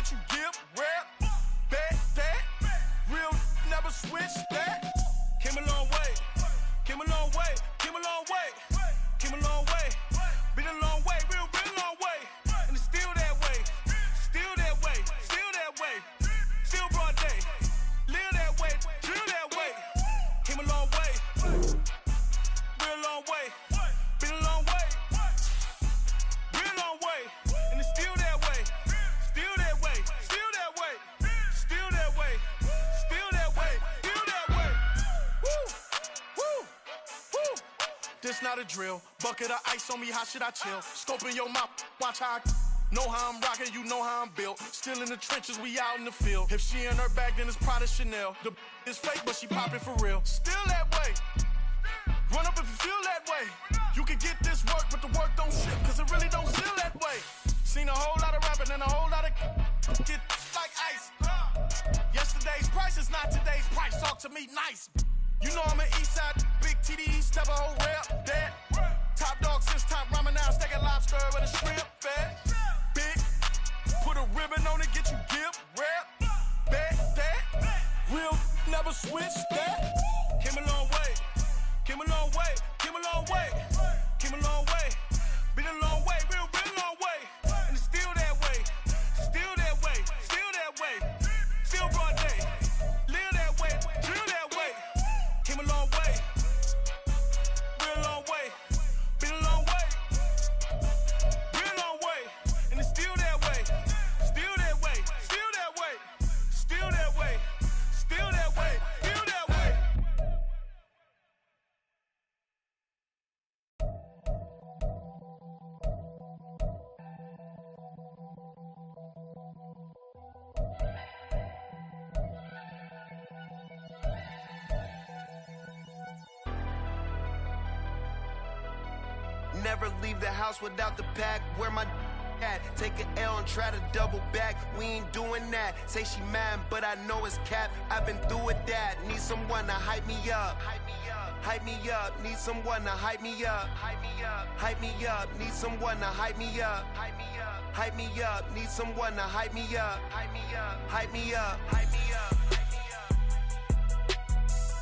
get you give, rap, bet that. Real never switch that. Came a long way, came a long way, came a long way, came a long way. Been a long way, real long way. And it's still that way, still that way, still that way. Still broad day, live that way, drill that way. Came a long way, real long way. Been a long way, real long way. And it's still that way, still that way, still that way, still that way, still that way, still that way. Woo, woo, woo. This not a drill. Bucket of ice on me, how should I chill? Scope in your mouth, watch how I know how I'm rocking, you know how I'm built. Still in the trenches, we out in the field. If she in her bag, then it's Prada Chanel. The is fake, but she poppin' for real. Still that way. Run up if you feel that way. You can get this work, but the work don't ship, cause it really don't feel that way. Seen a whole lot of rapping and a whole lot of get like ice. Yesterday's price is not today's price. Talk to me nice. You know I'm an Eastside, big TDE, step a whole rap, that. Top dog since top ramen now, steak and lobster with a shrimp fat. Big, put a ribbon on it, get you give, rap, bet that. Real never switch that. Came a long way, came a long way, came a long way, came a long way. Been a long way, real long way. And it's still that way, still that way, still that way. Still broad day, live that way, drill that way. Came a long way, real long way. Been a long way, real long way. And it's still that way, still that way, still that way, still that way, still that way, still that way. Never leave the house without the pack. Where my at? Take an L and try to double back. We ain't doing that. Say she mad, but I know it's cap. I've been through with that. Need someone to hype me up. Hype me up. Hype me up. Need someone to hype me up. Hype me up. Hype me up. Need someone to hype me up. Hype me up. Hype me up. Need someone to hype me up. Hype me up. Hype me up. Hype me up.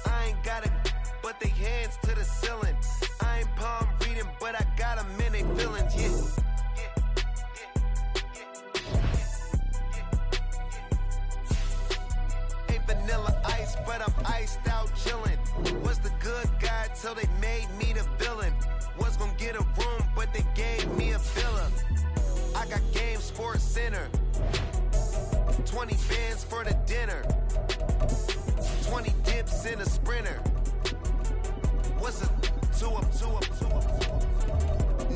I ain't got a, but they hands to the ceiling. I ain't palm reading, but I got them in they feelings, yeah. Ain't vanilla ice, but I'm iced out chillin'. Was the good guy till they made me the villain. Was gonna get a room, but they gave me a villa. I got Game Sports Center. 20 bands for the dinner. 20 dips in a sprinter. What's a two up?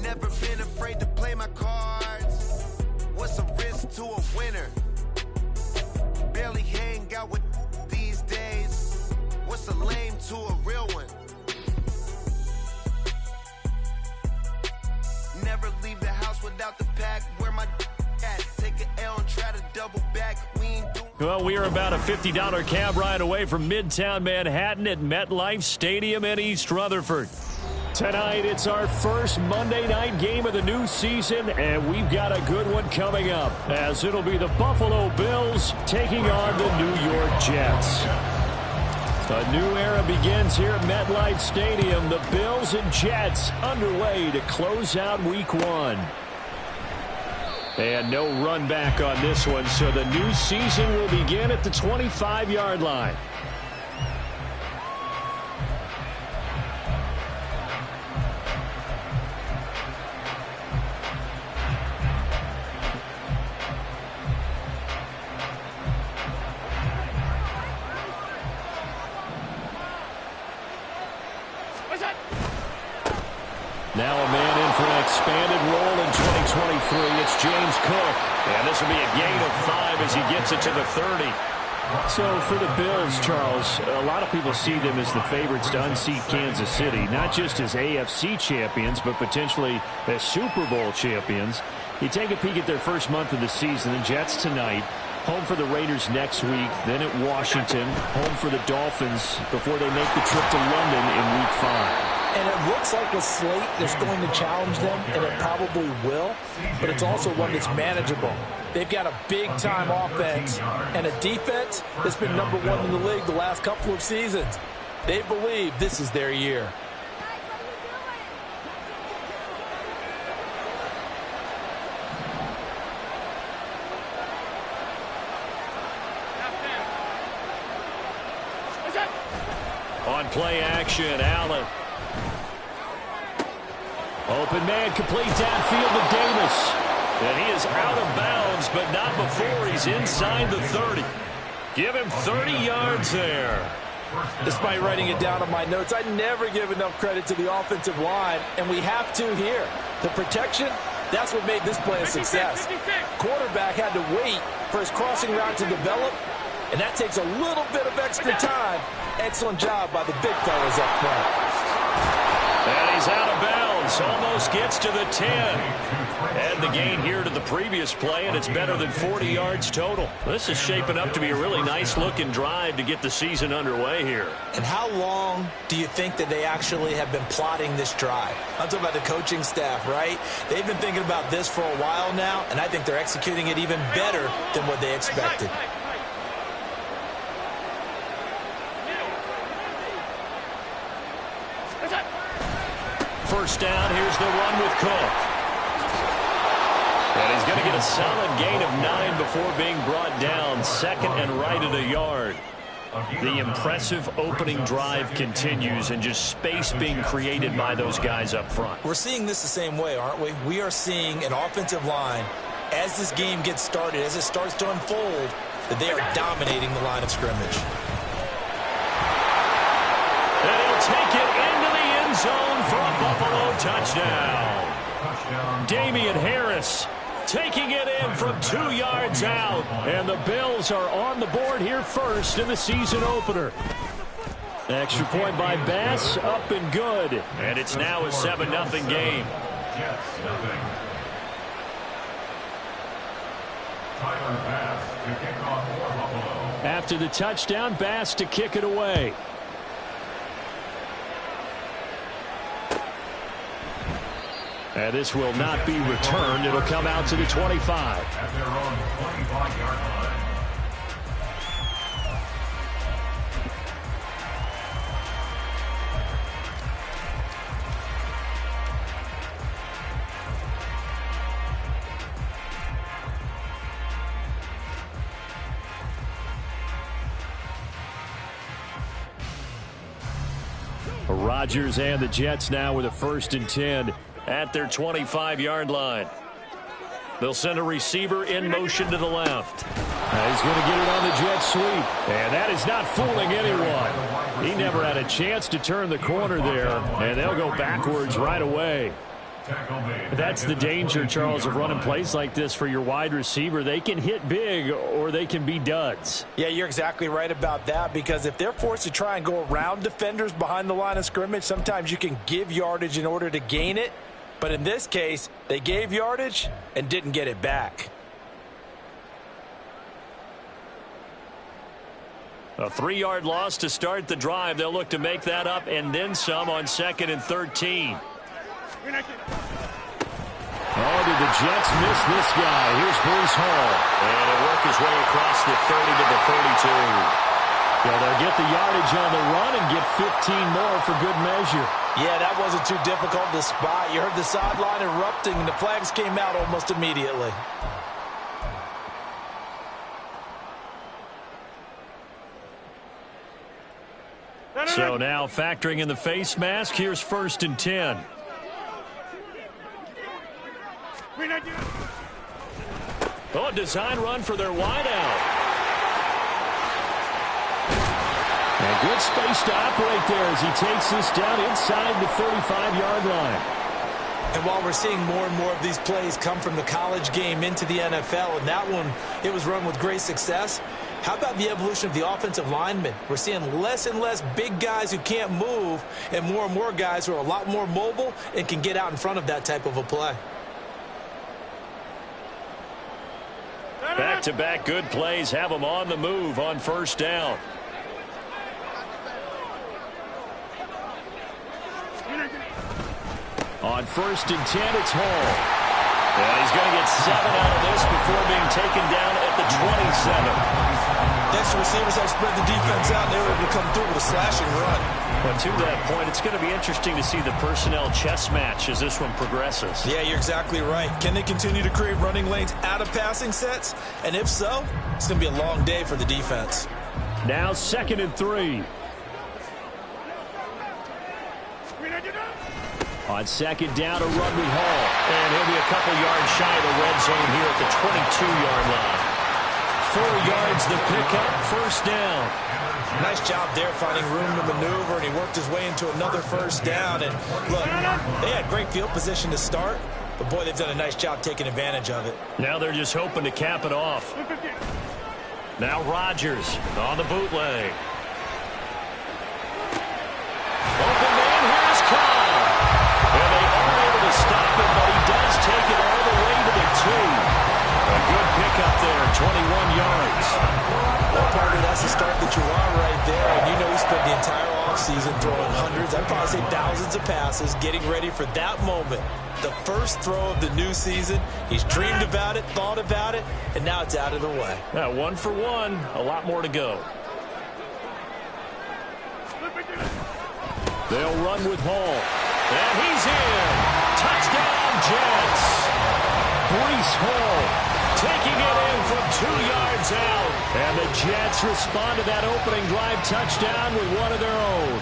Never been afraid to play my cards. What's a risk to a winner? Barely hang out with these days. What's a lame to a real one? Never leave the house without the pack. Where my at? Take an L and try to double back. We ain't doing. Well, we are about a $50 cab ride away from Midtown Manhattan at MetLife Stadium in East Rutherford. Tonight, it's our first Monday night game of the new season, and we've got a good one coming up, as it'll be the Buffalo Bills taking on the New York Jets. A new era begins here at MetLife Stadium. The Bills and Jets underway to close out Week 1. And no run back on this one, so the new season will begin at the 25-yard line. Now a man in for an expanded role in 2023. It's James Cook. And this will be a gain of 5 as he gets it to the 30. So for the Bills, Charles, a lot of people see them as the favorites to unseat Kansas City, not just as AFC champions, but potentially as Super Bowl champions. You take a peek at their first month of the season, the Jets tonight, home for the Raiders next week, then at Washington, home for the Dolphins before they make the trip to London in Week 5. And it looks like a slate that's going to challenge them, and it probably will, but it's also one that's manageable. They've got a big-time offense and a defense that's been #1 in the league the last couple of seasons. They believe this is their year. On play action, Allen. Open man, complete downfield to Davis. And he is out of bounds, but not before he's inside the 30. Give him 30 yards there. Despite writing it down on my notes, I never give enough credit to the offensive line, and we have to here. The protection, that's what made this play a success. Quarterback had to wait for his crossing route to develop, and that takes a little bit of extra time. Excellent job by the big fellas up front. And he's out of bounds. Almost gets to the 10. And the gain here to the previous play, and it's better than 40 yards total. This is shaping up to be a really nice-looking drive to get the season underway here. And how long do you think that they actually have been plotting this drive? I'm talking about the coaching staff, right? They've been thinking about this for a while now, and I think they're executing it even better than what they expected. First down, here's the run with Cook. And he's going to get a solid gain of 9 before being brought down. Second and right at a yard. The impressive opening drive continues, and just space being created by those guys up front. We're seeing this the same way, aren't we? We are seeing an offensive line, as this game gets started, as it starts to unfold, that they are dominating the line of scrimmage. And he'll take it into the end zone for a Buffalo touchdown. Damian Harris taking it in from 2 yards out. And the Bills are on the board here first in the season opener. Extra point by Bass, up and good. And it's now a 7-0 game. After the touchdown, Bass to kick it away. And this will not be returned. It'll come out to the 25. At their own 25-yard line. Rodgers and the Jets now with a 1st and 10 at their 25-yard line. They'll send a receiver in motion to the left. He's going to get it on the jet sweep. And that is not fooling anyone. He never had a chance to turn the corner there. And they'll go backwards right away. That's the danger, Charles, of running plays like this for your wide receiver. They can hit big or they can be duds. Yeah, you're exactly right about that, because if they're forced to try and go around defenders behind the line of scrimmage, sometimes you can give yardage in order to gain it. But in this case, they gave yardage and didn't get it back. A 3-yard loss to start the drive. They'll look to make that up and then some on 2nd and 13. Oh, did the Jets miss this guy? Here's Breece Hall. And he'll work his way across the 30 to the 32. Yeah, they'll get the yardage on the run and get 15 more for good measure. Yeah, that wasn't too difficult to spot. You heard the sideline erupting, and the flags came out almost immediately. So now factoring in the face mask, here's 1st and 10. Oh, design run for their wideout. And good space to operate there as he takes this down inside the 35-yard line. And while we're seeing more and more of these plays come from the college game into the NFL, and that one, it was run with great success, how about the evolution of the offensive linemen? We're seeing less and less big guys who can't move and more guys who are a lot more mobile and can get out in front of that type of a play. Back-to-back good plays have them on the move on 1st down. On 1st and 10, it's Hall. And he's going to get 7 out of this before being taken down at the 27. Extra receivers help spread the defense out. They were able to come through with a slashing run. But to that point, it's going to be interesting to see the personnel chess match as this one progresses. Yeah, you're exactly right. Can they continue to create running lanes out of passing sets? And if so, it's going to be a long day for the defense. Now 2nd and 3. On 2nd down, a run with Hall. And he'll be a couple yards shy of the red zone here at the 22-yard line. 4 yards the pickup, 1st down. Nice job there finding room to maneuver, and he worked his way into another 1st down. And look, they had great field position to start, but boy, they've done a nice job taking advantage of it. Now they're just hoping to cap it off. Now Rodgers on the bootleg. Open man, here's Kyle. And they are able to stop it, but he does take it all the way to the 2. A good pickup there, 21 yards. Well, partner, that's the start that you want right there. And you know he spent the entire offseason throwing hundreds, I'd probably say thousands of passes, getting ready for that moment. The first throw of the new season. He's dreamed about it, thought about it, and now it's out of the way. 1 for 1, a lot more to go. They'll run with Hall. And he's in. Touchdown, Jets. Breece Hall taking it in from 2 yards out. And the Jets respond to that opening drive touchdown with one of their own.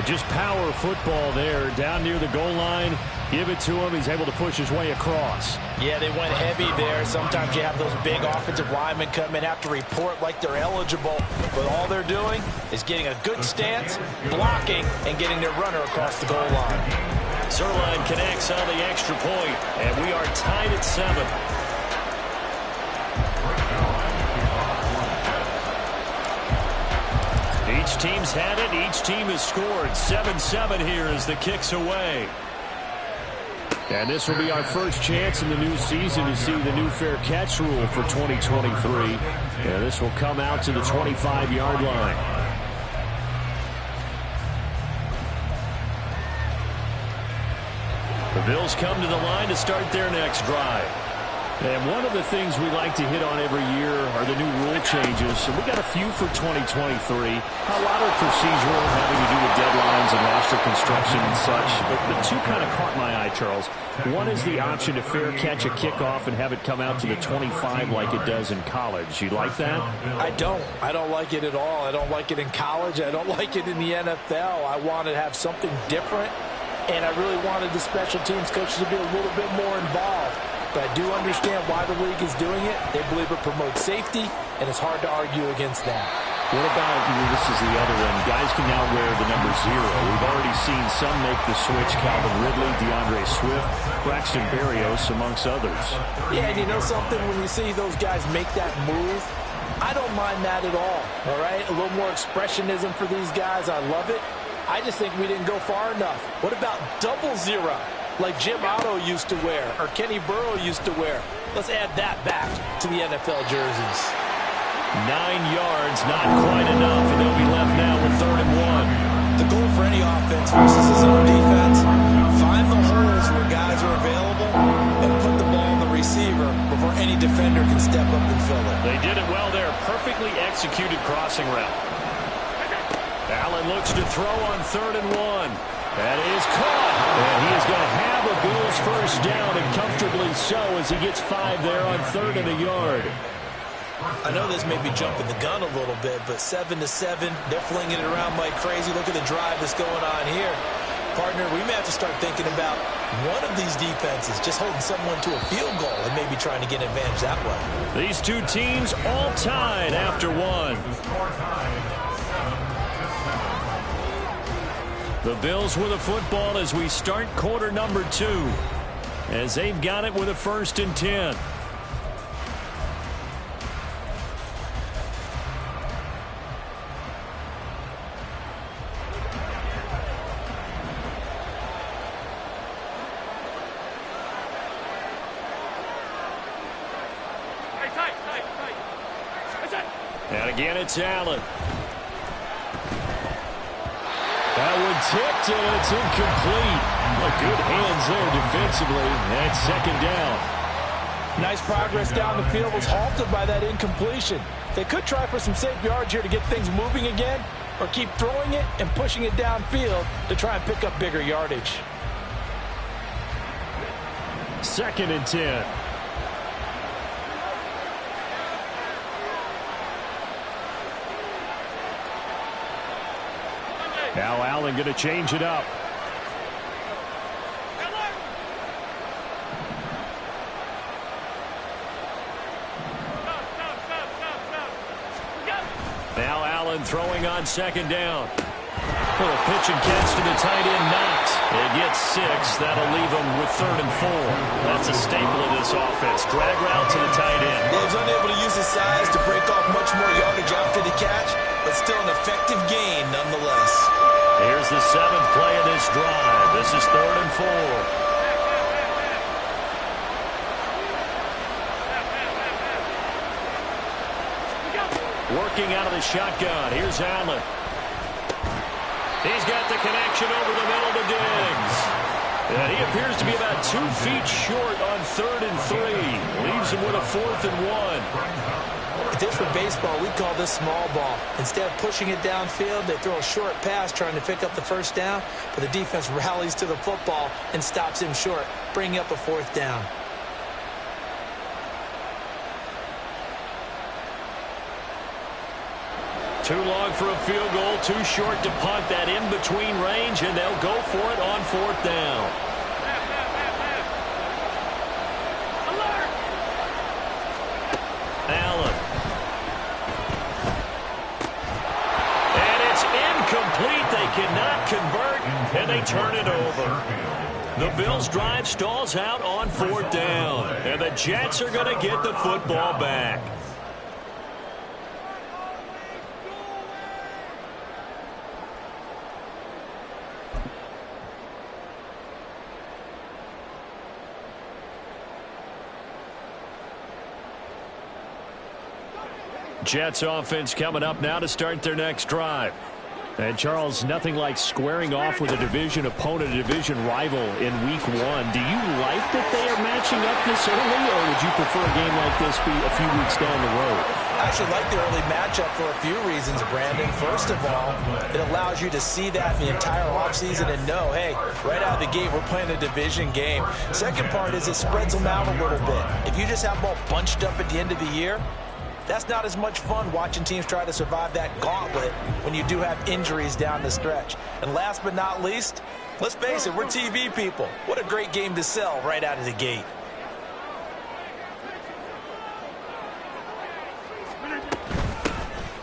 Just power football there down near the goal line. Give it to him. He's able to push his way across. Yeah, they went heavy there. Sometimes you have those big offensive linemen come in, have to report like they're eligible. But all they're doing is getting a good stance, blocking, and getting their runner across the goal line. Zuerlein connects on the extra point, and we are tied at 7. Each team's had it. Each team has scored. 7-7 here as the kick's away. And this will be our first chance in the new season to see the new fair catch rule for 2023. And this will come out to the 25-yard line. The Bills come to the line to start their next drive. And one of the things we like to hit on every year are the new rule changes. So we got a few for 2023. A lot are procedural, having to do with deadlines and roster construction and such. But the two kind of caught my eye, Charles. One is the option to fair catch a kickoff and have it come out to the 25 like it does in college. You like that? I don't. I don't like it at all. I don't like it in college. I don't like it in the NFL. I want to have something different. And I really wanted the special teams coaches to be a little bit more involved. But I do understand why the league is doing it. They believe it promotes safety, and it's hard to argue against that. What about, this is the other one, guys can now wear the number 0. We've already seen some make the switch, Calvin Ridley, DeAndre Swift, Braxton Berrios, amongst others. Yeah, and you know something, when you see those guys make that move, I don't mind that at all right? A little more expressionism for these guys. I love it. I just think we didn't go far enough. What about double 0? Like Jim Otto used to wear, or Kenny Burrow used to wear. Let's add that back to the NFL jerseys. 9 yards, not quite enough, and they'll be left now with 3rd and 1. The goal for any offense versus his own defense, find the holes where guys are available and put the ball on the receiver before any defender can step up and fill it. They did it well there. Perfectly executed crossing route. Allen looks to throw on 3rd and 1. That is caught, and he is going to have a Bills first down, and comfortably so as he gets 5 there on 3rd and a yard. I know this may be jumping the gun a little bit, but 7-7, they're flinging it around like crazy. Look at the drive that's going on here. Partner, we may have to start thinking about one of these defenses just holding someone to a field goal and maybe trying to get an advantage that way. These two teams all tied after 1. The Bills with a football as we start quarter number 2, as they've got it with a 1st and 10. And again, it's Allen. That one tipped, and it's incomplete. Good hands there defensively. And second down. Nice progress down the field, was halted by that incompletion. They could try for some safe yards here to get things moving again, or keep throwing it and pushing it downfield to try and pick up bigger yardage. 2nd and 10. Now Allen going to change it up. Now Allen throwing on 2nd down. Little pitch and catch to the tight end, Knox. They get 6. That'll leave them with 3rd and 4. That's a staple of this offense. Drag route to the tight end. Dave's unable to use his size to break off much more yardage after the catch, but still an effective gain nonetheless. Here's the 7th play of this drive. This is 3rd and 4. Working out of the shotgun. Here's Allen. He's got the connection over the middle to Diggs. And he appears to be about 2 feet short on 3rd and 3. Leaves him with a 4th and 1. If this were baseball, we'd call this small ball. Instead of pushing it downfield, they throw a short pass trying to pick up the 1st down, but the defense rallies to the football and stops him short, bringing up a 4th down. Too long for a field goal, too short to punt. That in-between range, and they'll go for it on 4th down. Allen. And it's incomplete. They cannot convert, and they turn it over. The Bills' drive stalls out on 4th down, and the Jets are going to get the football back. Jets offense coming up now to start their next drive. And, Charles, nothing like squaring off with a division opponent, a division rival in Week 1. Do you like that they are matching up this early, or would you prefer a game like this be a few weeks down the road? I actually like the early matchup for a few reasons, Brandon. First of all, it allows you to see that the entire offseason and know, hey, right out of the gate, we're playing a division game. Second part is it spreads them out a little bit. If you just have them all bunched up at the end of the year, that's not as much fun watching teams try to survive that gauntlet when you do have injuries down the stretch. And last but not least, let's face it, we're TV people. What a great game to sell right out of the gate.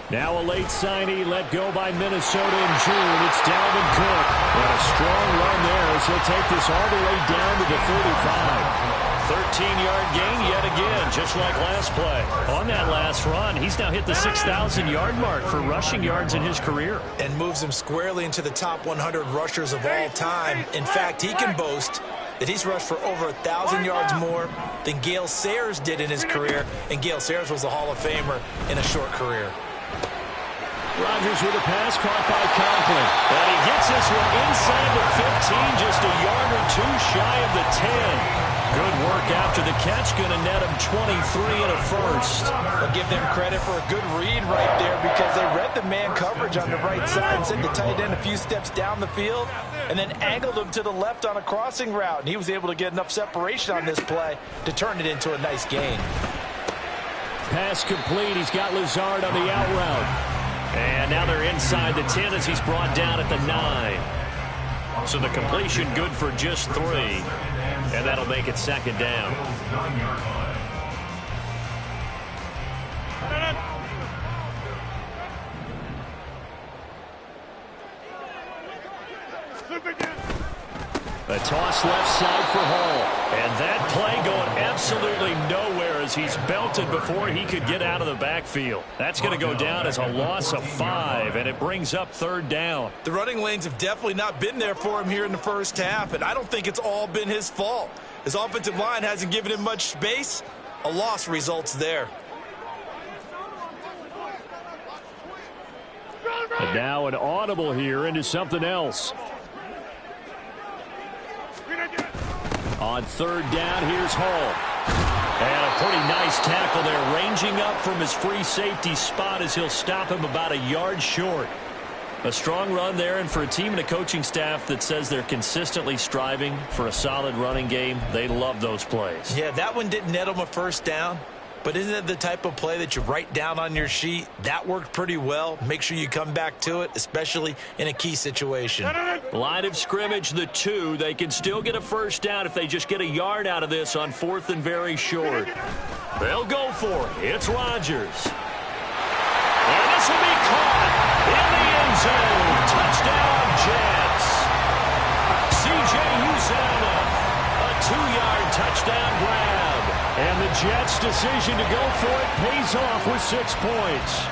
Now a late signee let go by Minnesota in June. It's Dalvin Cook. And a strong run there as he'll take this all the way down to the 35. 13-yard gain yet again, just like last play. On that last run, he's now hit the 6,000-yard mark for rushing yards in his career. And moves him squarely into the top 100 rushers of all time. In fact, he can boast that he's rushed for over 1,000 yards more than Gale Sayers did in his career. And Gale Sayers was a Hall of Famer in a short career. Rodgers with a pass caught by Conklin. And he gets this one inside the 15, just a yard or two shy of the 10. Good work after the catch, going to net him 23 and a first. I'll give them credit for a good read right there because they read the man coverage on the right side and sent the tight end a few steps down the field and then angled him to the left on a crossing route. And he was able to get enough separation on this play to turn it into a nice gain. Pass complete. He's got Lazard on the out route. And now they're inside the 10 as he's brought down at the 9. So the completion good for just 3. And that'll make it second down. A toss left side for Hall. And that play going absolutely nowhere as he's belted before he could get out of the backfield. That's going to go down as a loss of 5, and it brings up 3rd down. The running lanes have definitely not been there for him here in the first half, and I don't think it's all been his fault. His offensive line hasn't given him much space. A loss results there. And now an audible here into something else. On third down, here's Hall. And a pretty nice tackle there, ranging up from his free safety spot as he'll stop him about a yard short. A strong run there, and for a team and a coaching staff that says they're consistently striving for a solid running game, they love those plays. Yeah, that one didn't net them a first down, but isn't it the type of play that you write down on your sheet? That worked pretty well. Make sure you come back to it, especially in a key situation. Line of scrimmage, the 2. They can still get a first down if they just get a yard out of this on 4th and very short. They'll go for it. It's Rodgers. And this will be caught in the end zone. Touchdown, Jets. C.J. Uzomah, a 2-yard touchdown grab. And the Jets' decision to go for it pays off with 6 points.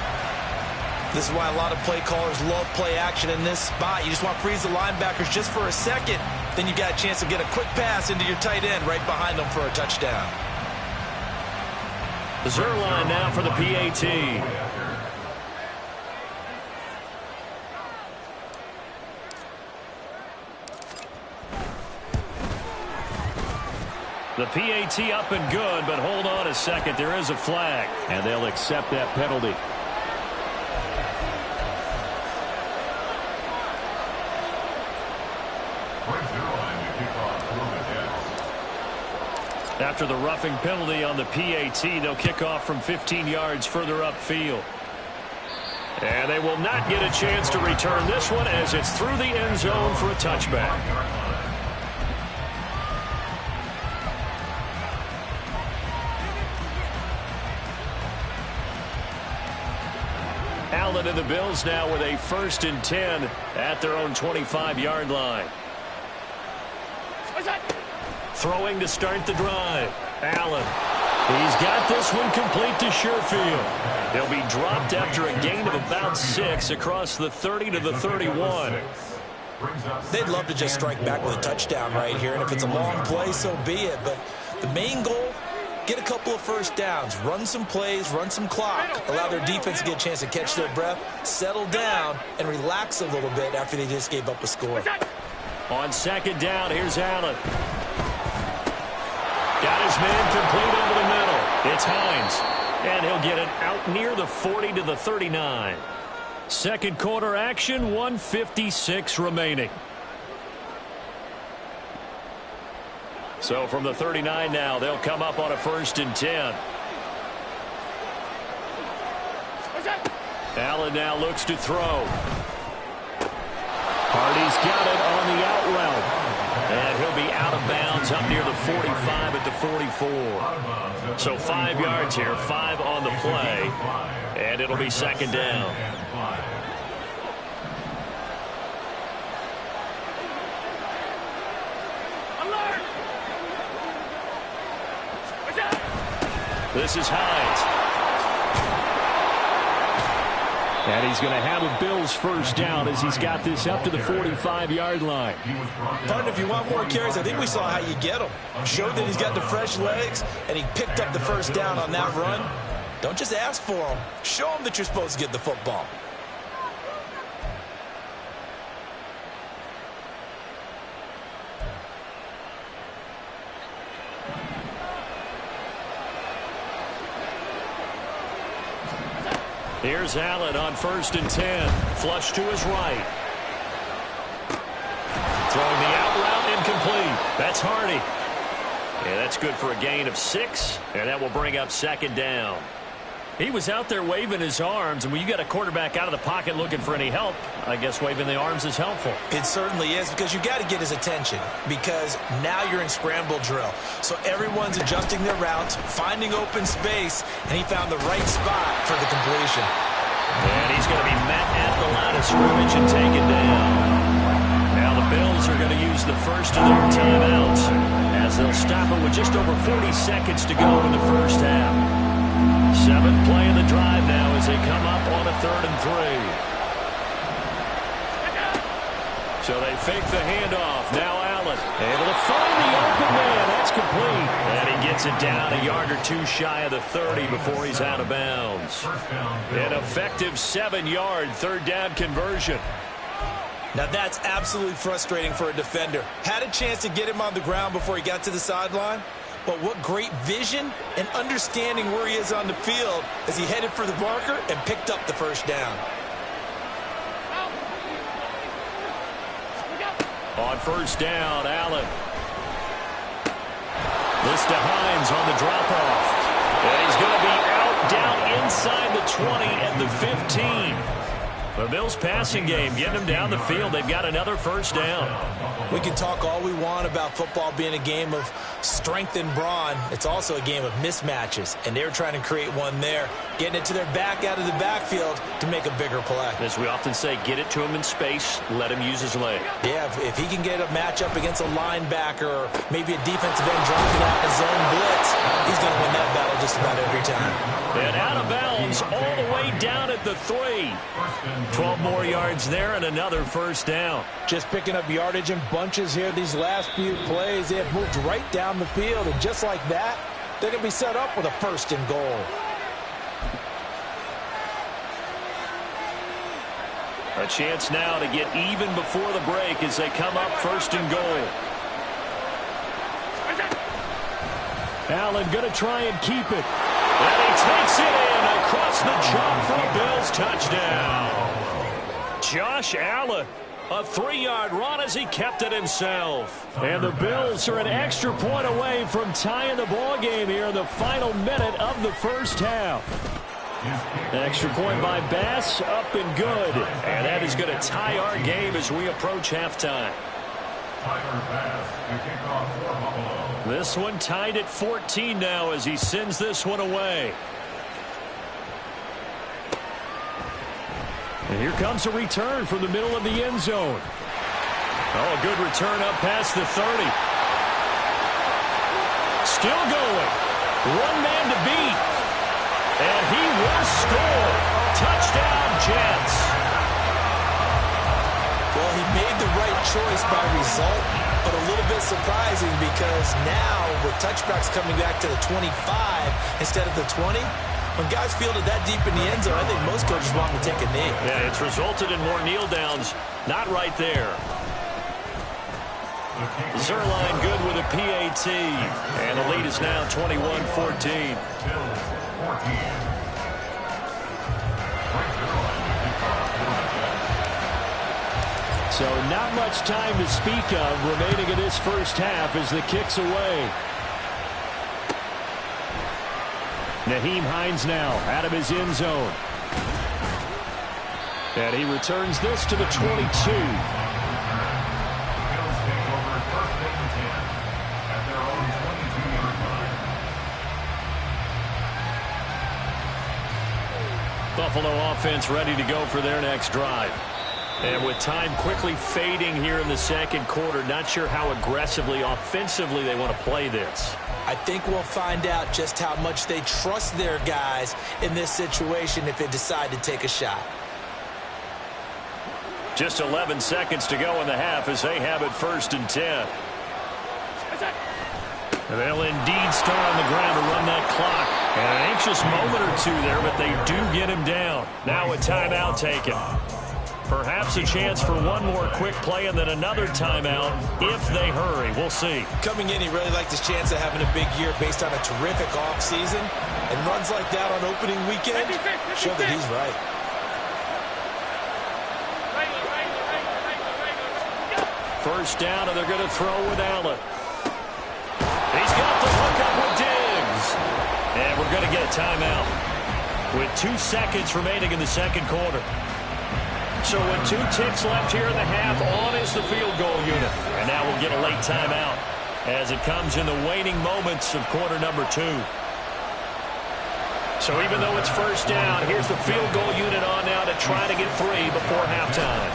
This is why a lot of play callers love play action in this spot. You just want to freeze the linebackers just for a second. Then you got a chance to get a quick pass into your tight end right behind them for a touchdown. Zuerlein now for the PAT. The PAT up and good, but hold on a second. There is a flag, and they'll accept that penalty. After the roughing penalty on the PAT, they'll kick off from 15 yards further upfield. And they will not get a chance to return this one as it's through the end zone for a touchback. Allen and the Bills now with a 1st and 10 at their own 25-yard line. Throwing to start the drive. Allen. He's got this one complete to Sherfield. They'll be dropped after a gain of about 6 across the 30 to the 31. They'd love to just strike back with a touchdown right here, and if it's a long play, so be it. But the main goal, get a couple of first downs, run some plays, run some clock, allow their defense to get a chance to catch their breath, settle down, and relax a little bit after they just gave up a score. On 2nd down, here's Allen. Got his man complete over the middle. It's Hines. And he'll get it out near the 40 to the 39. Second quarter action, 1:56 remaining. So from the 39 now, they'll come up on a 1st and 10. Allen now looks to throw. Hardy's got it on the out route. And he'll be out of bounds up near the 45 at the 44. So 5 yards here, 5 on the play. And it'll be 2nd down. This is Hines. And he's going to have a Bills first down as he's got this up to the 45-yard line. Partner, if you want more carries, I think we saw how you get him. Showed that he's got the fresh legs, and he picked up the first down on that run. Don't just ask for him. Show him that you're supposed to get the football. Here's Allen on 1st and 10. Flush to his right. Throwing the out route, incomplete. That's Hardy. And that's good for a gain of 6. And that will bring up 2nd down. He was out there waving his arms, and when you got a quarterback out of the pocket looking for any help, I guess waving the arms is helpful. It certainly is, because you got to get his attention, because now you're in scramble drill. So everyone's adjusting their routes, finding open space, and he found the right spot for the completion. And he's going to be met at the line of scrimmage and taken down. Now the Bills are going to use the first of their timeouts as they'll stop it with just over 40 seconds to go in the first half. 7th play of the drive now as they come up on a 3rd and 3. So they fake the handoff. Now Allen able to find the open man. That's complete. And he gets it down a yard or 2 shy of the 30 before he's out of bounds. An effective 7-yard 3rd down conversion. Now that's absolutely frustrating for a defender. Had a chance to get him on the ground before he got to the sideline, but what great vision and understanding where he is on the field as he headed for the marker and picked up the first down. On first down, Allen. This to Hines on the drop-off. And he's going to be out down inside the 20 and the 15. The Bills passing game getting them down the field. They've got another first down. We can talk all we want about football being a game of strength and brawn. It's also a game of mismatches, and they're trying to create one there, getting it to their back out of the backfield to make a bigger play. As we often say, get it to him in space, let him use his leg. Yeah, if he can get a matchup against a linebacker or maybe a defensive end dropping out in a zone blitz, he's going to win that battle just about every time. And out of bounds all the way down at the 3. 12 more yards there and another first down. Just picking up yardage in bunches here these last few plays. They have moved right down the field, and just like that, they're going to be set up with a first and goal. A chance now to get even before the break as they come up first and goal. Allen going to try and keep it. And he takes it in across the chalk for a Bills touchdown. Josh Allen, a 3-yard run as he kept it himself. And the Bills are an extra point away from tying the ball game here in the final minute of the first half. An extra point by Bass, up and good. And that is going to tie our game as we approach halftime. Tyler Bass to kick off for Buffalo. This one tied at 14 now as he sends this one away. And here comes a return from the middle of the end zone. Oh, a good return up past the 30. Still going. One man to beat. And he will score. Touchdown, Jets. Well, he made the right choice by result, but a little bit surprising because now with touchbacks coming back to the 25 instead of the 20, when guys field it that deep in the end zone, I think most coaches want them to take a knee. Yeah, it's resulted in more kneel downs. Not right there. Zerline good with a PAT. And the lead is now 21-14. So not much time to speak of remaining in this first half as the kick's away. Nyheim Hines now out of his end zone. And he returns this to the 22. Buffalo offense ready to go for their next drive. And with time quickly fading here in the second quarter, not sure how aggressively, offensively they want to play this. I think we'll find out just how much they trust their guys in this situation if they decide to take a shot. Just 11 seconds to go in the half as they have it 1st and 10. And they'll indeed start on the ground to run that clock. And an anxious moment or two there, but they do get him down. Now a timeout taken. Perhaps a chance for one more quick play and then another timeout if they hurry. We'll see. Coming in, he really liked his chance of having a big year based on a terrific offseason. And runs like that on opening weekend show that he's right. First down, and they're going to throw with Allen. He's got the hook up with Diggs. And we're going to get a timeout with 2 seconds remaining in the second quarter. So with 2 ticks left here in the half, on is the field goal unit. And now we'll get a late timeout as it comes in the waning moments of quarter number 2. So even though it's first down, here's the field goal unit on now to try to get 3 before halftime.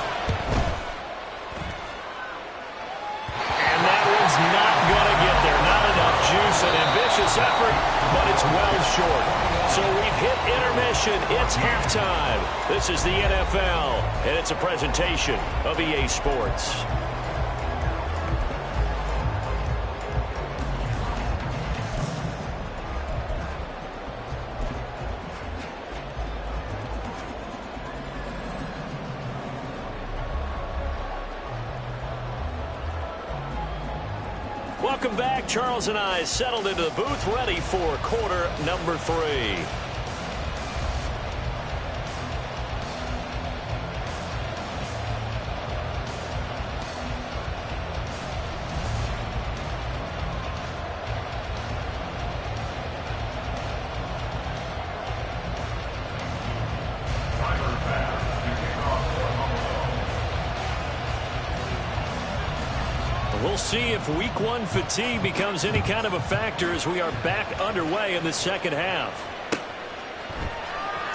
And that one's not going to get there. Not enough juice, an ambitious effort, but it's well short. So we've hit intermission. It's halftime. This is the NFL, and it's a presentation of EA Sports. Welcome back. Charles and I settled into the booth, ready for quarter number 3. We'll see if week 1 fatigue becomes any kind of a factor as we are back underway in the second half.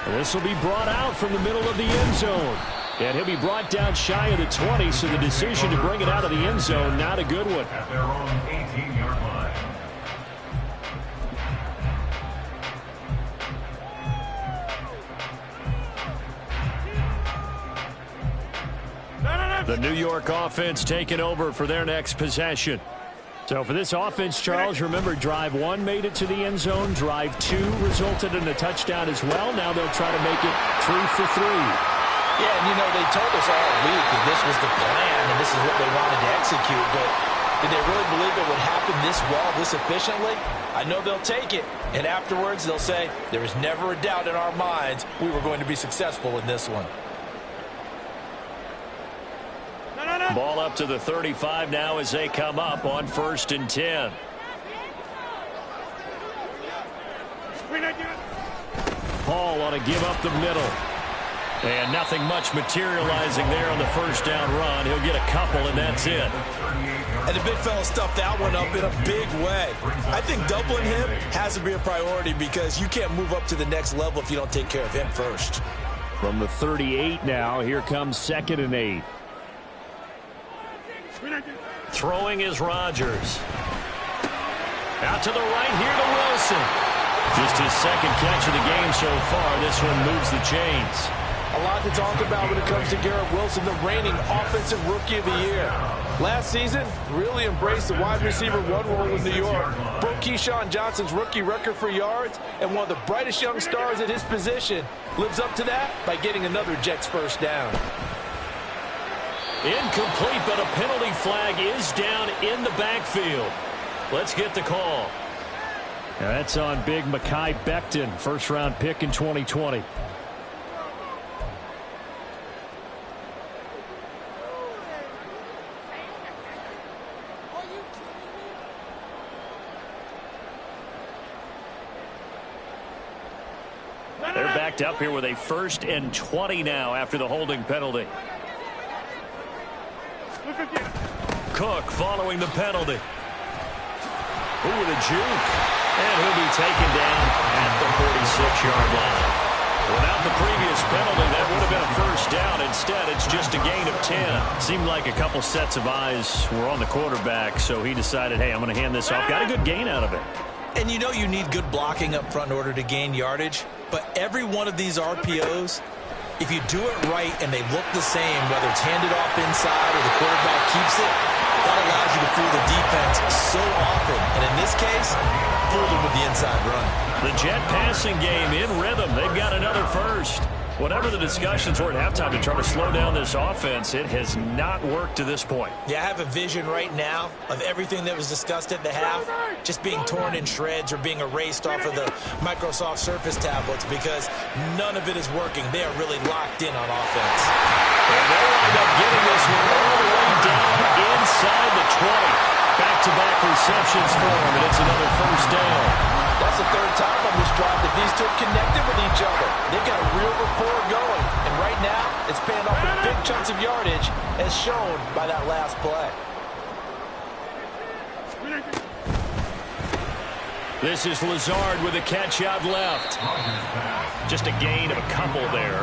This will be brought out from the middle of the end zone. And he'll be brought down shy of the 20, so the decision to bring it out of the end zone, not a good one. At their own 18-yard line. The New York offense taking over for their next possession. So for this offense, Charles, remember, drive 1 made it to the end zone. Drive 2 resulted in a touchdown as well. Now they'll try to make it 3 for 3. Yeah, and you know, they told us all week that this was the plan and this is what they wanted to execute. But did they really believe it would happen this well, this efficiently? I know they'll take it. And afterwards, they'll say, there is never a doubt in our minds we were going to be successful in this one. Ball up to the 35 now as they come up on 1st and 10. Hall on a give up the middle. And nothing much materializing there on the first down run. He'll get a couple, and that's it. And the big fella stuffed that one up in a big way. I think doubling him has to be a priority because you can't move up to the next level if you don't take care of him first. From the 38 now, here comes 2nd and 8. Throwing is Rodgers. Out to the right here to Wilson. Just his 2nd catch of the game so far. This one moves the chains. A lot to talk about when it comes to Garrett Wilson, the reigning offensive rookie of the year. Last season, really embraced the wide receiver 1 role in New York. Broke Keyshawn Johnson's rookie record for yards, and one of the brightest young stars at his position lives up to that by getting another Jets first down. Incomplete, but a penalty flag is down in the backfield. Let's get the call. Now that's on big Mekhi Becton, 1st-round pick in 2020. They're backed up here with a 1st and 20 now after the holding penalty. Cook following the penalty. Ooh, with a juke. And he'll be taken down at the 46-yard line. Without the previous penalty, that would have been a 1st down. Instead, it's just a gain of 10. Seemed like a couple sets of eyes were on the quarterback, so he decided, hey, I'm going to hand this off. Got a good gain out of it. And you know you need good blocking up front in order to gain yardage, but every one of these RPOs, if you do it right and they look the same, whether it's handed off inside or the quarterback keeps it, that allows you to fool the defense so often. And in this case, fooled them with the inside run. The Jet passing game in rhythm. They've got another 1st. Whatever the discussions were at halftime to try to slow down this offense, it has not worked to this point. Yeah, I have a vision right now of everything that was discussed at the half just being torn in shreds or being erased off of the Microsoft Surface tablets because none of it is working. They are really locked in on offense. And they'll wind up getting this one all the way down inside the 20. Back-to-back receptions for him, and it's another 1st down. That's the 3rd time on this drive that these two connected with each other. They've got a real rapport going. And right now, it's paying off with big chunks of yardage as shown by that last play. This is Lazard with a catch out left. Just a gain of a couple there.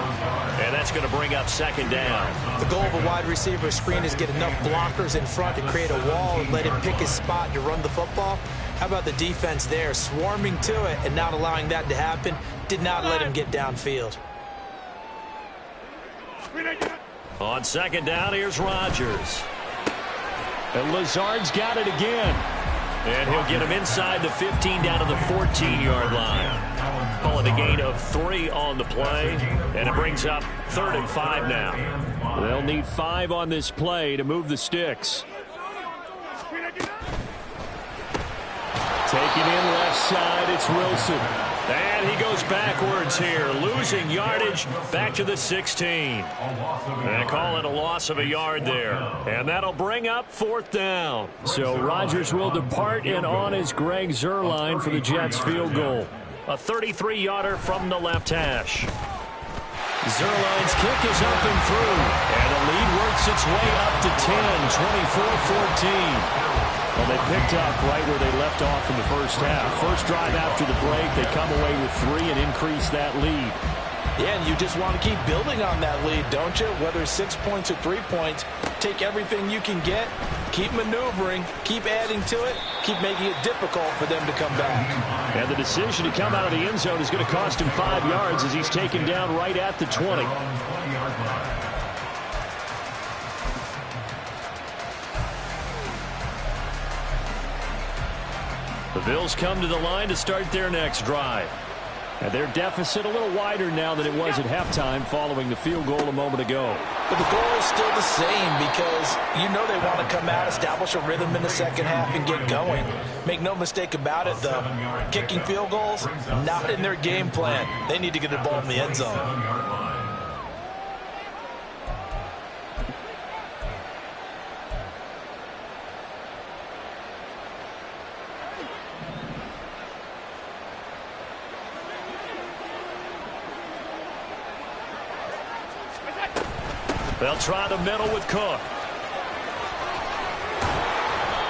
And that's going to bring up 2nd down. The goal of a wide receiver screen is get enough blockers in front to create a wall and let him pick his spot to run the football. How about the defense there, swarming to it and not allowing that to happen? Did not let him get downfield. On 2nd down, here's Rodgers. And Lazard's got it again. And he'll get him inside the 15 down to the 14-yard line. Call it a gain of 3 on the play. And it brings up 3rd and 5 now. They'll need 5 on this play to move the sticks. Taking in left side, it's Wilson. And he goes backwards here, losing yardage back to the 16. And call it a loss of a yard there. And that'll bring up 4th down. So Rodgers will depart, and on is Greg Zuerlein for the Jets field goal. A 33-yarder from the left hash. Zuerlein's kick is up and through. And the lead works its way up to 10, 24-14. Well, they picked up right where they left off in the first half. First drive after the break, they come away with 3 and increase that lead. Yeah, and you just want to keep building on that lead, don't you? Whether 6 points or 3 points, take everything you can get, keep maneuvering, keep adding to it, keep making it difficult for them to come back. And the decision to come out of the end zone is going to cost him 5 yards as he's taken down right at the 20. The Bills come to the line to start their next drive. And their deficit a little wider now than it was at halftime following the field goal a moment ago. But the goal is still the same because you know they want to come out, establish a rhythm in the second half, and get going. Make no mistake about it, though. Kicking field goals, not in their game plan. They need to get the ball in the end zone. They'll try the middle with Cook.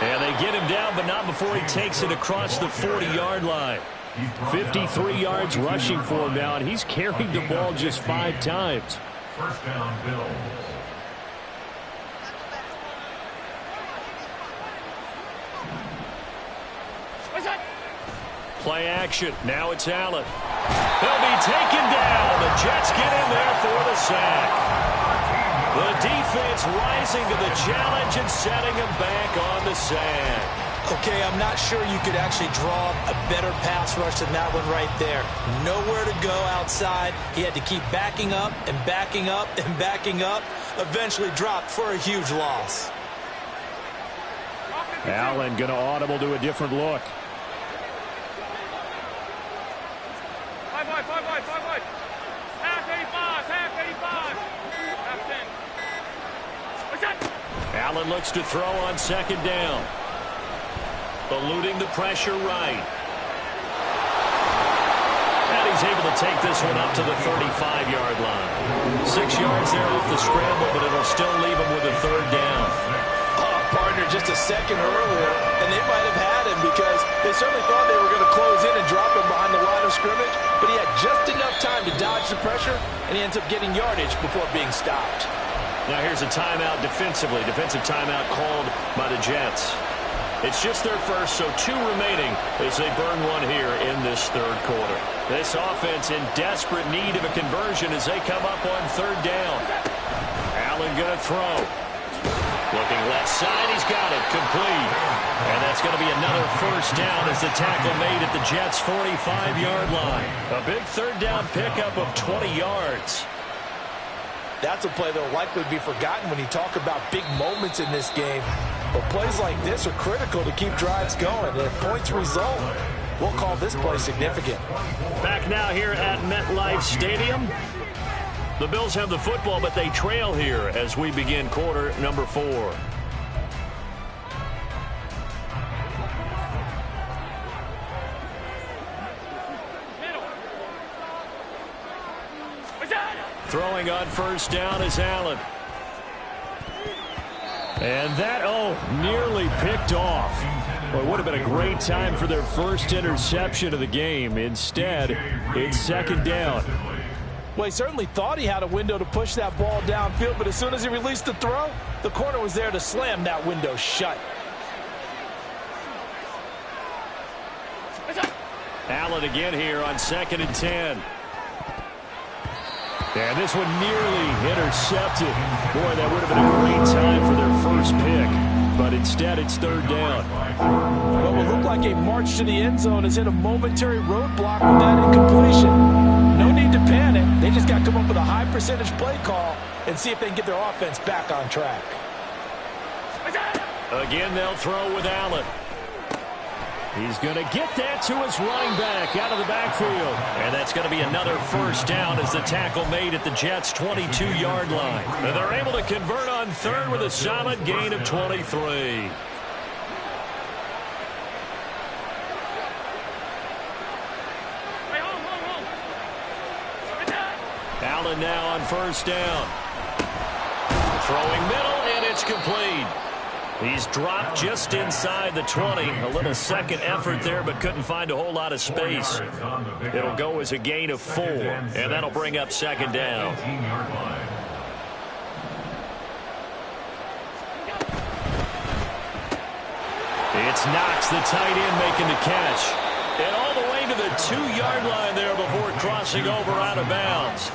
And they get him down, but not before he takes it across the 40-yard line. 53 yards rushing for him now, and he's carried the ball just 5 times. First down, Bills. Play action. Now it's Allen. He'll be taken down. The Jets get in there for the sack. The defense rising to the challenge and setting him back on the sack. Okay, I'm not sure you could actually draw a better pass rush than that one right there. Nowhere to go outside. He had to keep backing up and backing up and backing up. Eventually dropped for a huge loss. Allen going to audible to a different look. Allen looks to throw on second down. Eluding the pressure right. And he's able to take this one up to the 35-yard line. 6 yards there off the scramble, but it'll still leave him with a 3rd down. Partner just a second earlier, and they might have had him because they certainly thought they were going to close in and drop him behind the line of scrimmage, but he had just enough time to dodge the pressure, and he ends up getting yardage before being stopped. Now here's a timeout defensively. Defensive timeout called by the Jets. It's just their first, so 2 remaining as they burn one here in this 3rd quarter. This offense in desperate need of a conversion as they come up on 3rd down. Allen going to throw. Looking left side, he's got it, complete. And that's going to be another 1st down as the tackle made at the Jets' 45-yard line. A big 3rd down pickup of 20 yards. That's a play that will likely be forgotten when you talk about big moments in this game. But plays like this are critical to keep drives going. And if points result, we'll call this play significant. Back now here at MetLife Stadium. The Bills have the football, but they trail here as we begin quarter number 4. Throwing on 1st down is Allen. And that, nearly picked off. Well, it would have been a great time for their first interception of the game. Instead, it's 2nd down. Well, he certainly thought he had a window to push that ball downfield, but as soon as he released the throw, the corner was there to slam that window shut. Allen again here on 2nd and 10. And this one nearly intercepted. Boy, that would have been a great time for their first pick. But instead, it's 3rd down. What will look like a march to the end zone is in a momentary roadblock with that incompletion. No need to panic. They just got to come up with a high percentage play call and see if they can get their offense back on track. Again, they'll throw with Allen. He's going to get that to his running back out of the backfield. And that's going to be another first down as the tackle made at the Jets' 22-yard line. And they're able to convert on third with a solid gain of 23. Allen now on first down. Throwing middle, and it's complete. He's dropped just inside the 20. A little second effort there, but couldn't find a whole lot of space. It'll go as a gain of 4, and that'll bring up second down. It's Knox, the tight end, making the catch. And all the way to the 2-yard line there before crossing over out of bounds.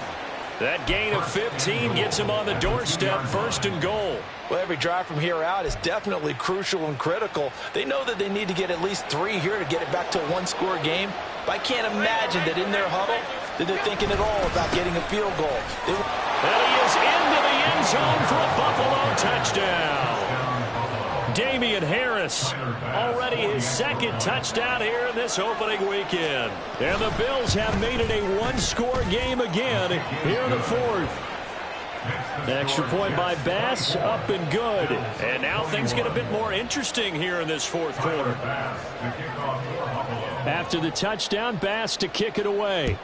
That gain of 15 gets him on the doorstep, first and goal. Well, every drive from here out is definitely crucial and critical. They know that they need to get at least 3 here to get it back to a one-score game. But I can't imagine that in their huddle that they're thinking at all about getting a field goal. And he is into the end zone for a Buffalo touchdown. Damian Harris, already his second touchdown here in this opening weekend. And the Bills have made it a one-score game again here in the fourth. Extra point by Bass, up and good. And now things get a bit more interesting here in this fourth quarter. After the touchdown, Bass to kick it away.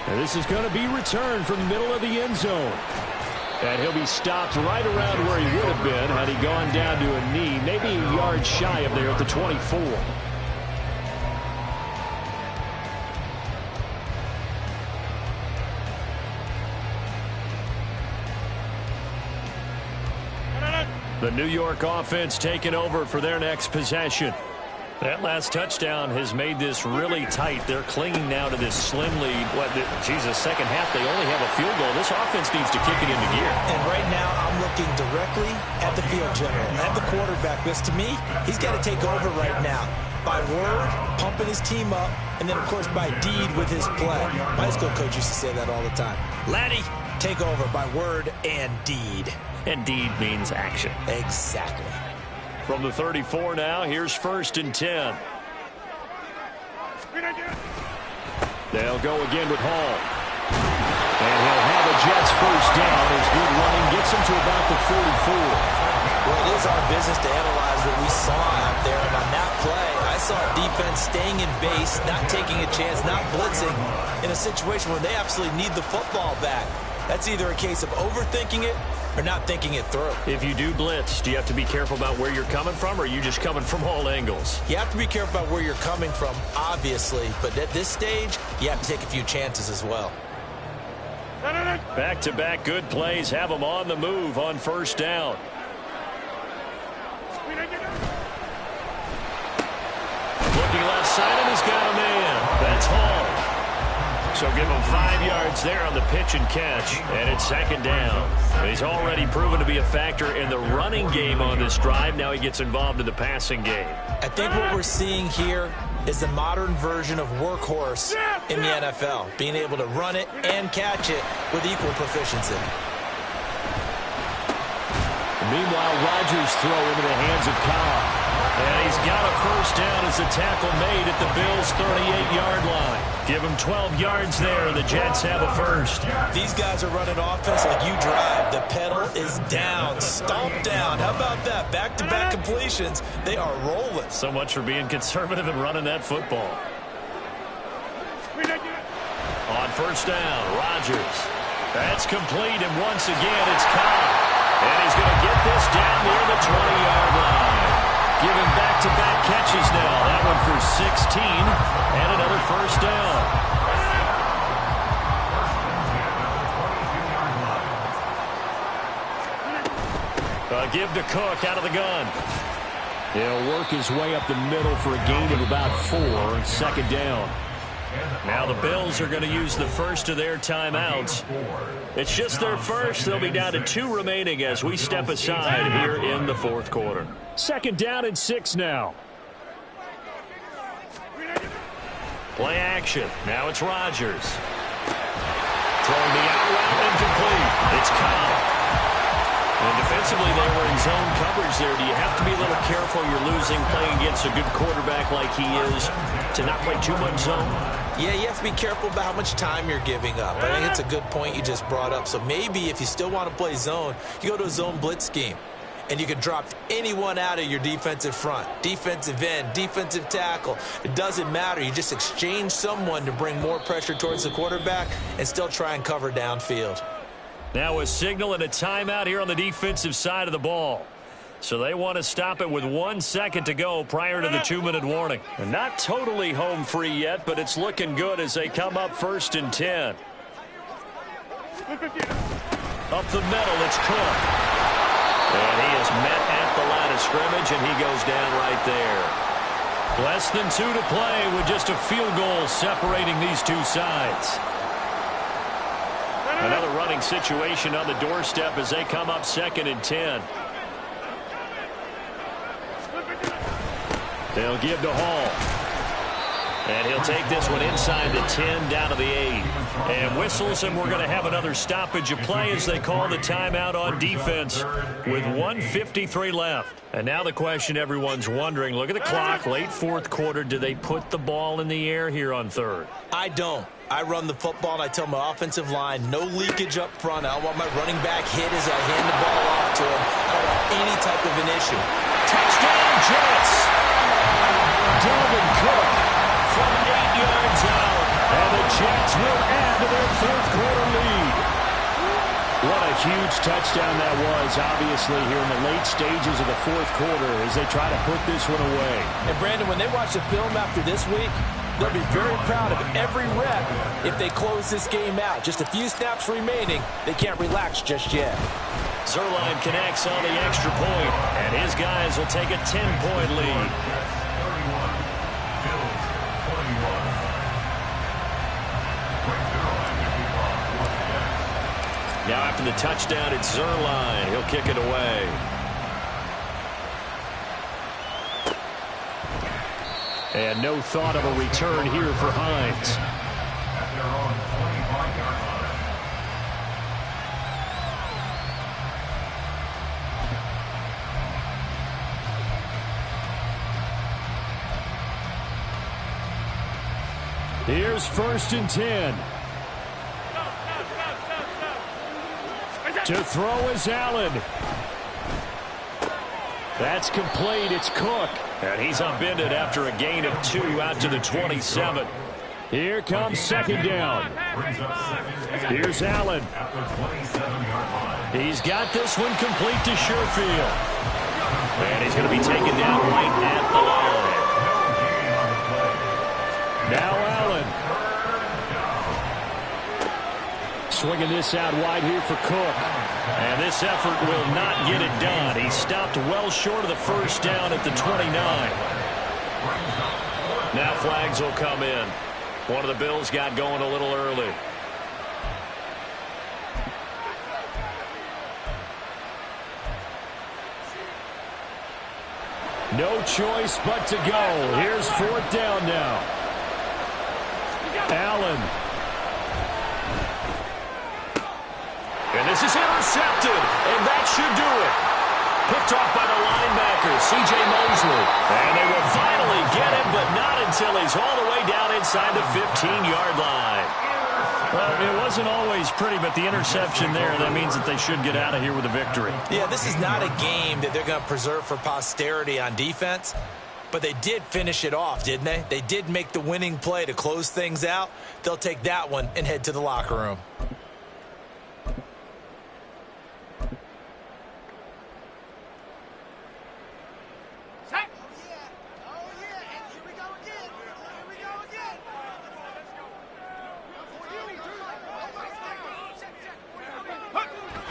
And this is going to be returned from the middle of the end zone. And he'll be stopped right around where he would have been had he gone down to a knee, maybe a yard shy of there at the 24. The New York offense taking over for their next possession. That last touchdown has made this really tight. They're clinging now to this slim lead. Second half, they only have a field goal. This offense needs to kick it into gear. And right now, I'm looking directly at the field general, at the quarterback. Because to me, he's got to take over right now. By word, pumping his team up, and then, of course, by deed with his play. My high school coach used to say that all the time. Laddie, take over by word and deed. And deed means action. Exactly. From the 34 now, here's first and 10. They'll go again with Hall. And he'll have a Jets first down. His good running gets him to about the 44. Well, it is our business to analyze what we saw out there. And on that play, I saw defense staying in base, not taking a chance, not blitzing in a situation where they absolutely need the football back. That's either a case of overthinking it or not thinking it through. If you do blitz, do you have to be careful about where you're coming from, or are you just coming from all angles? You have to be careful about where you're coming from, obviously. But at this stage, you have to take a few chances as well. Back-to-back good plays have them on the move on first down. Looking left side, and he's got a man. That's Hall. So give him 5 yards there on the pitch and catch, and it's second down. He's already proven to be a factor in the running game on this drive. Now he gets involved in the passing game. I think what we're seeing here is the modern version of workhorse in the NFL, being able to run it and catch it with equal proficiency. Meanwhile, Rodgers throw into the hands of Cobb. And he's got a first down as the tackle made at the Bills' 38-yard line. Give him 12 yards there, and the Jets have a first. These guys are running offense like you drive. The pedal is down, stomped down. How about that? Back-to-back completions. They are rolling. So much for being conservative and running that football. On first down, Rodgers. That's complete, and once again, it's Cobb. And he's going to get this down near the 20-yard line. Giving back-to-back catches now. That one for 16 and another first down. Give to Cook out of the gun. He'll work his way up the middle for a gain of about 4. Second down. Now the Bills are going to use the first of their timeouts. It's just their first. They'll be down to 2 remaining as we step aside here in the fourth quarter. Second down and 6 now. Play action. Now it's Rodgers. Throwing the out route incomplete. It's Cobb. And defensively, they were in zone coverage there. Do you have to be a little careful? You're losing playing against a good quarterback like he is to not play too much zone? Yeah, you have to be careful about how much time you're giving up. I think it's a good point you just brought up. So maybe if you still want to play zone, you go to a zone blitz scheme. And you can drop anyone out of your defensive front. Defensive end, defensive tackle. It doesn't matter. You just exchange someone to bring more pressure towards the quarterback and still try and cover downfield. Now a signal and a timeout here on the defensive side of the ball. So they want to stop it with 1 second to go prior to the 2-minute warning. And not totally home free yet, but it's looking good as they come up 1st and 10. Up the middle, it's Cook. And he is met at the line of scrimmage, and he goes down right there. Less than 2 to play with just a field goal separating these two sides. Another running situation on the doorstep as they come up 2nd and 10. They'll give to Hall. And he'll take this one inside the 10 down to the 8. And whistles, and we're going to have another stoppage of play as they call the timeout on defense with 1:53 left. And now the question everyone's wondering, look at the clock, late 4th quarter. Do they put the ball in the air here on 3rd? I don't. I run the football, and I tell my offensive line, no leakage up front. I don't want my running back hit as I hand the ball off to him. I don't want any type of an issue. Touchdown, Jets! Dalvin Cook from 8 yards out. And the Jets will add to their 4th quarter lead. What a huge touchdown that was, obviously, here in the late stages of the 4th quarter as they try to put this one away. And, Brandon, when they watch the film after this week, they'll be very proud of every rep if they close this game out. Just a few snaps remaining. They can't relax just yet. Zuerlein connects on the extra point, and his guys will take a 10-point lead. Now after the touchdown, it's Zuerlein. He'll kick it away. And no thought of a return here for Hines. Here's 1st and 10. To throw is Allen. That's complete. It's Cook. And he's upended after a gain of 2 out to the 27. Here comes 2nd down. Here's Allen. He's got this one complete to Sherfield. And he's going to be taken down right at the line. Now Allen. Swinging this out wide here for Cook. And this effort will not get it done. He stopped well short of the 1st down at the 29. Now flags will come in. One of the Bills got going a little early. No choice but to go. Here's 4th down now. Allen. And this is intercepted, and that should do it. Picked off by the linebacker, C.J. Mosley. And they will finally get him, but not until he's all the way down inside the 15-yard line. Well, it wasn't always pretty, but the interception there, that means that they should get out of here with a victory. Yeah, this is not a game that they're going to preserve for posterity on defense, but they did finish it off, didn't they? They did make the winning play to close things out. They'll take that one and head to the locker room.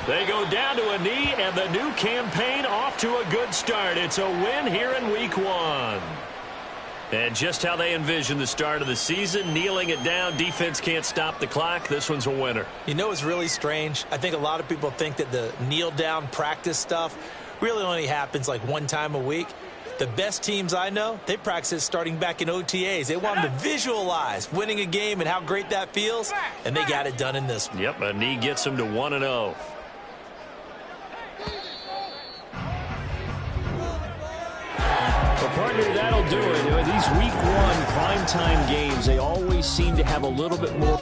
They go down to a knee, and the new campaign off to a good start. It's a win here in Week 1. And just how they envision the start of the season, kneeling it down, defense can't stop the clock. This one's a winner. You know what's really strange? I think a lot of people think that the kneel-down practice stuff really only happens like one time a week. The best teams I know, they practice starting back in OTAs. They want them to visualize winning a game and how great that feels, and they got it done in this one. Yep, a knee gets them to 1-0. partner, that'll do it. These week one primetime games, they always seem to have a little bit more